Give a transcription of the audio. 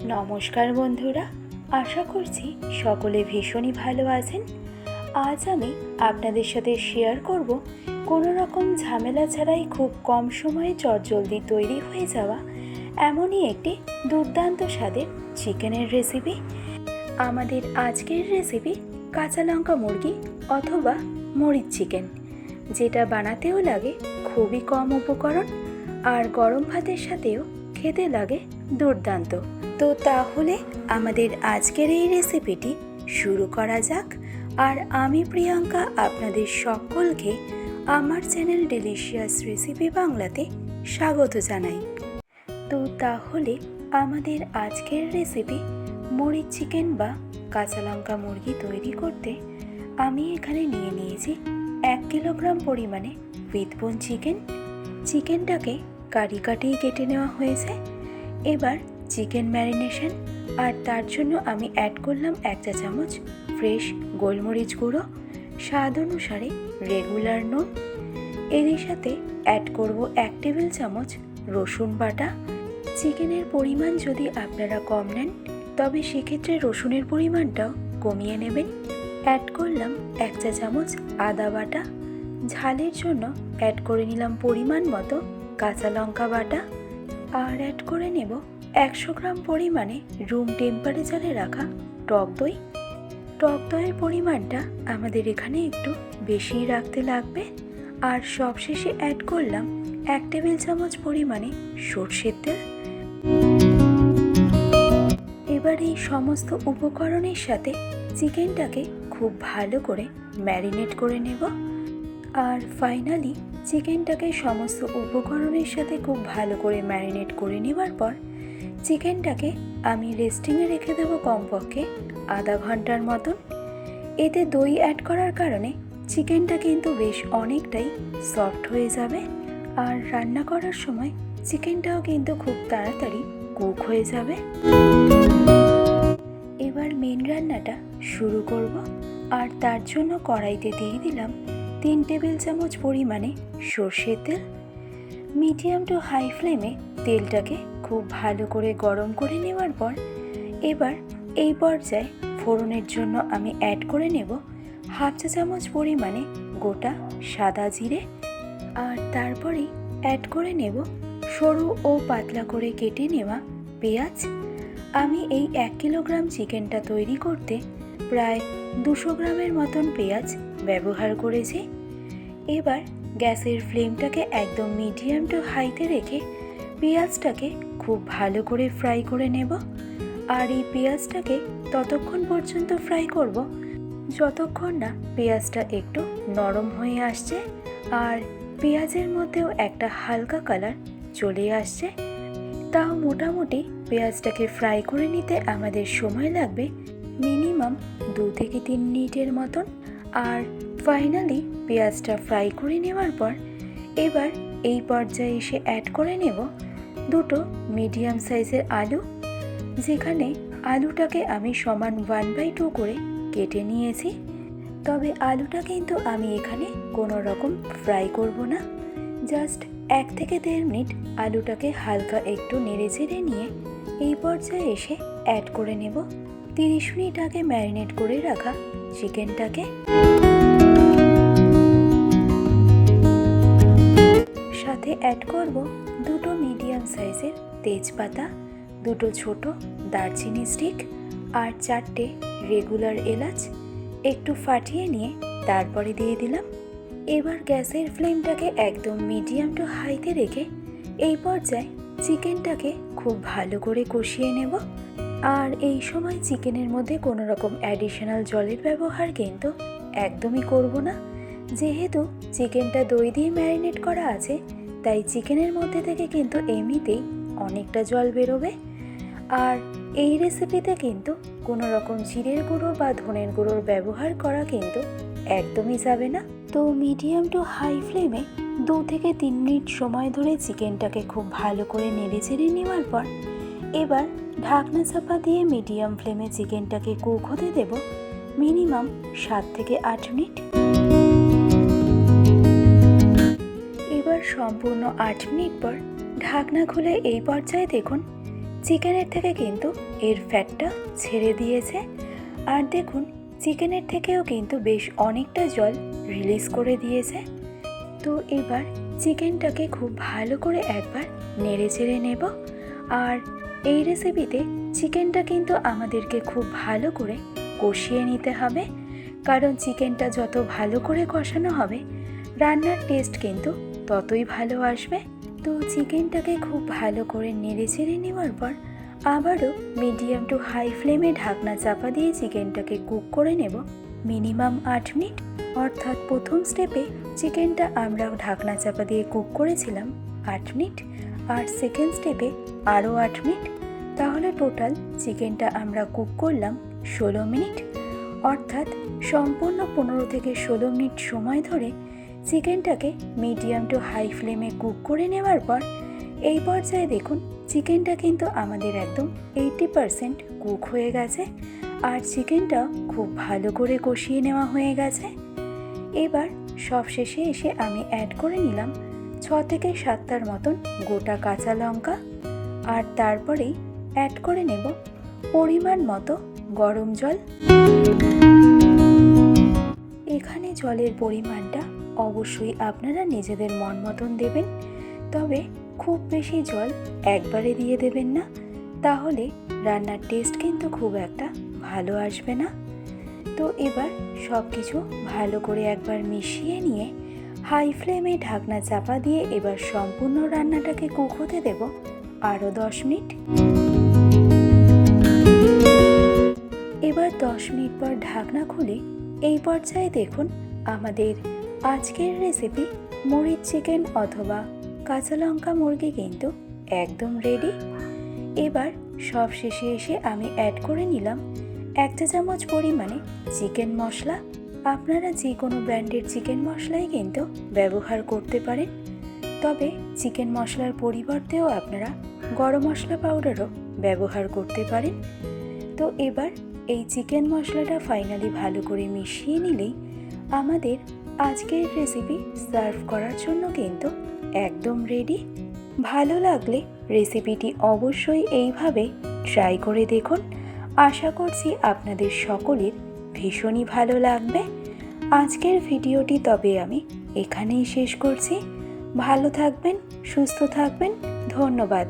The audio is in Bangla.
নমস্কার বন্ধুরা, আশা করছি সকলে ভীষণই ভালো আছেন। আজ আমি আপনাদের সাথে শেয়ার করব কোনো রকম ঝামেলা ছাড়াই খুব কম সময়ে চটজলদি তৈরি হয়ে যাওয়া এমনই একটি দুর্দান্ত স্বাদের চিকেনের রেসিপি। আমাদের আজকের রেসিপি কাঁচা লঙ্কা মুরগি অথবা মরিচ চিকেন, যেটা বানাতেও লাগে খুবই কম উপকরণ আর গরম ভাতের সাথেও খেতে লাগে দুর্দান্ত। তো তাহলে আমাদের আজকের এই রেসিপিটি শুরু করা যাক। আর আমি প্রিয়াঙ্কা আপনাদের সকলকে আমার চ্যানেল ডিলিশিয়াস রেসিপি বাংলাতে স্বাগত জানাই। তো তাহলে আমাদের আজকের রেসিপি মরিচ চিকেন বা কাঁচা লঙ্কা মুরগি তৈরি করতে আমি এখানে নিয়ে নিয়েছি 1 কিলোগ্রাম পরিমাণে উইথবোন চিকেন। চিকেনটাকে কাটি কেটে নেওয়া হয়েছে। এবার চিকেন ম্যারিনেশন, আর তার জন্য আমি অ্যাড করলাম 1 চা চামচ ফ্রেশ গোলমরিচ গুঁড়ো, স্বাদ অনুসারে রেগুলার নুন, এরই সাথে অ্যাড করব 1 টেবিল চামচ রসুন বাটা। চিকেনের পরিমাণ যদি আপনারা কম নেন তবে সেক্ষেত্রে রসুনের পরিমাণটাও কমিয়ে নেবেন। অ্যাড করলাম 1 চা চামচ আদা বাটা। ঝালের জন্য অ্যাড করে নিলাম পরিমাণ মতো কাঁচা লঙ্কা বাটা, আর অ্যাড করে নেব 100 গ্রাম পরিমাণে রুম টেম্পারেচারে রাখা টক দই। টক দইয়ের পরিমাণটা আমাদের এখানে একটু বেশিই রাখতে লাগবে। আর সবশেষে অ্যাড করলাম 1 টেবিল চামচ পরিমাণে সরষের তেল। এবার এই সমস্ত উপকরণের সাথে চিকেনটাকে খুব ভালো করে ম্যারিনেট করে নেব। আর ফাইনালি চিকেনটাকে সমস্ত উপকরণের সাথে খুব ভালো করে ম্যারিনেট করে নেবার পর চিকেনটাকে আমি রেস্টিংয়ে রেখে দেবো কমপক্ষে আধা ঘন্টার মতন। এতে দই অ্যাড করার কারণে চিকেনটা কিন্তু বেশ অনেকটাই সফট হয়ে যাবে, আর রান্না করার সময় চিকেনটাও কিন্তু খুব তাড়াতাড়ি কুক হয়ে যাবে। এবার মেন রান্নাটা শুরু করব। আর তার জন্য কড়াইতে দিয়ে দিলাম 3 টেবিল চামচ পরিমাণে সর্ষের তেল। মিডিয়াম টু হাই ফ্লেমে তেলটাকে খুব ভালো করে গরম করে নেওয়ার পর এবার এই পর্যায়ে ফোড়নের জন্য আমি অ্যাড করে নেব 1/2 চা চামচ পরিমাণে গোটা সাদা জিরে। আর তারপরেই অ্যাড করে নেব সরু ও পাতলা করে কেটে নেওয়া পেঁয়াজ। আমি এই 1 কিলোগ্রাম চিকেনটা তৈরি করতে প্রায় 200 গ্রামের মতন পেঁয়াজ ব্যবহার করেছি। এবার গ্যাসের ফ্লেমটাকে একদম মিডিয়াম টু হাইতে রেখে পেঁয়াজটাকে খুব ভালো করে ফ্রাই করে নেব। আর এই পেঁয়াজটাকে ততক্ষণ পর্যন্ত ফ্রাই করব যতক্ষণ না পেঁয়াজটা একটু নরম হয়ে আসছে আর পেঁয়াজের মধ্যেও একটা হালকা কালার চলে আসছে। তাও মোটামুটি পেঁয়াজটাকে ফ্রাই করে নিতে আমাদের সময় লাগবে মিনিমাম 2 থেকে 3 মিনিটের মতন। আর ফাইনালি পেঁয়াজটা ফ্রাই করে নেওয়ার পর এবার এই পর্যায়ে এসে অ্যাড করে নেব 2টো মিডিয়াম সাইজের আলু, যেখানে আলুটাকে আমি সমান 1/2 করে কেটে নিয়েছি। তবে আলুটা কিন্তু আমি এখানে কোনো রকম ফ্রাই করব না, জাস্ট 1 থেকে 1.5 মিনিট আলুটাকে হালকা একটু নেড়ে চেড়ে নিয়ে এই পর্যায়ে এসে অ্যাড করে নেব 30 মিনিট আগে ম্যারিনেট করে রাখা চিকেনটাকে। সাথে অ্যাড করব 2টো মিডিয়াম সাইজের তেজপাতা, 2টো ছোট দারচিনি স্টিক আর 4টে রেগুলার এলাচ একটু ফাটিয়ে নিয়ে তারপরে দিয়ে দিলাম। এবার গ্যাসের ফ্লেমটাকে একদম মিডিয়াম টু হাইতে রেখে এই পর্যায়ে চিকেনটাকে খুব ভালো করে কষিয়ে নেব। আর এই সময় চিকেনের মধ্যে কোনো রকম অ্যাডিশনাল জলের ব্যবহার কিন্তু একদমই করব না, যেহেতু চিকেনটা দই দিয়ে ম্যারিনেট করা আছে তাই চিকেনের মধ্যে থেকে কিন্তু এমনিতেই অনেকটা জল বেরোবে। আর এই রেসিপিতে কিন্তু কোনো রকম জিরের গুঁড়ো বা ধনের গুঁড়োর ব্যবহার করা কিন্তু একদমই যাবে না। তো মিডিয়াম টু হাই ফ্লেমে 2 থেকে 3 মিনিট সময় ধরে চিকেনটাকে খুব ভালো করে নেড়ে চেড়ে নেওয়ার পর এবার ঢাকনা চাপা দিয়ে মিডিয়াম ফ্লেমে চিকেনটাকে কুক হতে দেব মিনিমাম 7 থেকে 8 মিনিট। এবার সম্পূর্ণ 8 মিনিট পর ঢাকনা খুলে এই পর্যায়ে দেখুন চিকেনের থেকে কিন্তু এর ফ্যাটটা ছেড়ে দিয়েছে। আর দেখুন চিকেনের থেকেও কিন্তু বেশ অনেকটা জল রিলিজ করে দিয়েছে। তো এবার চিকেনটাকে খুব ভালো করে একবার নেড়ে চেড়ে নেব। আর এই রেসিপিতে চিকেনটা কিন্তু আমাদেরকে খুব ভালো করে কষিয়ে নিতে হবে, কারণ চিকেনটা যত ভালো করে কষানো হবে রান্নার টেস্ট কিন্তু ততই ভালো আসবে। তো চিকেনটাকে খুব ভালো করে নেড়ে চেড়ে নেওয়ার পর আবারও মিডিয়াম টু হাই ফ্লেমে ঢাকনা চাপা দিয়ে চিকেনটাকে কুক করে নেব মিনিমাম 8 মিনিট। অর্থাৎ প্রথম স্টেপে চিকেনটা আমরা ঢাকনা চাপা দিয়ে কুক করেছিলাম 8 মিনিট, আর সেকেন্ড স্টেপে আরও 8 মিনিট। তাহলে টোটাল চিকেনটা আমরা কুক করলাম 16 মিনিট। অর্থাৎ সম্পূর্ণ 15 থেকে 16 মিনিট সময় ধরে চিকেনটাকে মিডিয়াম টু হাই ফ্লেমে কুক করে নেওয়ার পর এই পর্যায়ে দেখুন চিকেনটা কিন্তু আমাদের একদম 80% কুক হয়ে গেছে, আর চিকেনটা খুব ভালো করে কষিয়ে নেওয়া হয়ে গেছে। এবার সবশেষে এসে আমি অ্যাড করে নিলাম 6 থেকে 7টার মতন গোটা কাঁচা লঙ্কা, আর তারপরেই অ্যাড করে নেব পরিমাণ মতো গরম জল। এখানে জলের পরিমাণটা অবশ্যই আপনারা নিজেদের মন মতন দেবেন, তবে খুব বেশি জল একবারে দিয়ে দেবেন না, তাহলে রান্নার টেস্ট কিন্তু খুব একটা ভালো আসবে না। তো এবার সব কিছু ভালো করে একবার মিশিয়ে নিয়ে হাই ফ্লেমে ঢাকনা চাপা দিয়ে এবার সম্পূর্ণ রান্নাটাকে কুক হতে দেব আরও 10 মিনিট। এবার 10 মিনিট পর ঢাকনা খুলে এই পর্যায়ে দেখুন আমাদের আজকের রেসিপি মরিচ চিকেন অথবা কাঁচা লঙ্কা মুরগি কিন্তু একদম রেডি। এবার সব শেষে এসে আমি অ্যাড করে নিলাম 1 চা চামচ পরিমাণে চিকেন মশলা। আপনারা যে কোনো ব্র্যান্ডের চিকেন মশলাই কিন্তু ব্যবহার করতে পারেন, তবে চিকেন মশলার পরিবর্তেও আপনারা গরম মশলা পাউডারও ব্যবহার করতে পারেন। তো এবার এই চিকেন মশলাটা ফাইনালি ভালো করে মিশিয়ে নিলেই আমাদের আজকের রেসিপি সার্ভ করার জন্য কিন্তু একদম রেডি। ভালো লাগলে রেসিপিটি অবশ্যই এইভাবে ট্রাই করে দেখুন। আশা করছি আপনাদের সকলের ভীষণই ভালো লাগবে। আজকের ভিডিওটি তবে আমি এখানেই শেষ করছি। ভালো থাকবেন, সুস্থ থাকবেন, ধন্যবাদ।